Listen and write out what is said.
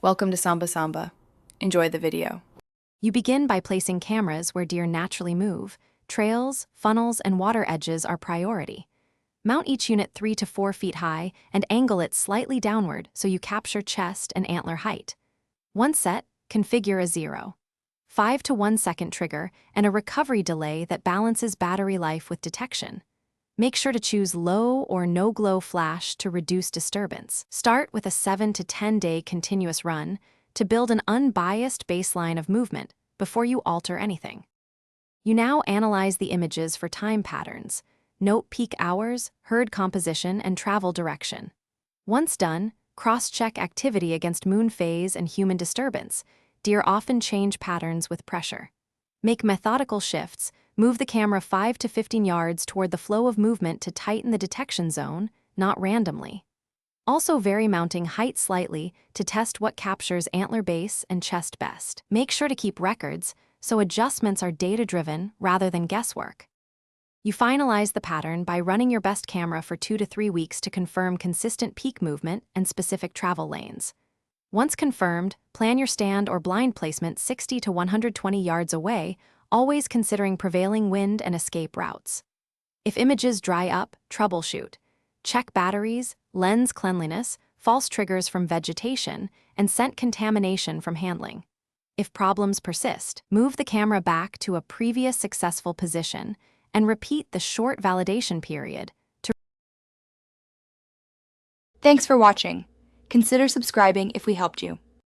Welcome to Samba Samba. Enjoy the video. You begin by placing cameras where deer naturally move. Trails, funnels, and water edges are priority. Mount each unit 3 to 4 feet high and angle it slightly downward so you capture chest and antler height. Once set, configure a 0.5 to 1 second trigger and a recovery delay that balances battery life with detection. Make sure to choose low or no-glow flash to reduce disturbance. Start with a 7 to 10 day continuous run to build an unbiased baseline of movement before you alter anything. You now analyze the images for time patterns. Note peak hours, herd composition, and travel direction. Once done, cross-check activity against moon phase and human disturbance. Deer often change patterns with pressure. Make methodical shifts. Move the camera 5 to 15 yards toward the flow of movement to tighten the detection zone, not randomly. Also vary mounting height slightly to test what captures antler base and chest best. Make sure to keep records, so adjustments are data-driven rather than guesswork. You finalize the pattern by running your best camera for 2 to 3 weeks to confirm consistent peak movement and specific travel lanes. Once confirmed, plan your stand or blind placement 60 to 120 yards away, always considering prevailing wind and escape routes. If images dry up, troubleshoot. Check batteries, lens cleanliness, false triggers from vegetation, and scent contamination from handling. If problems persist, move the camera back to a previous successful position and repeat the short validation period. Thanks for watching. Consider subscribing if we helped you.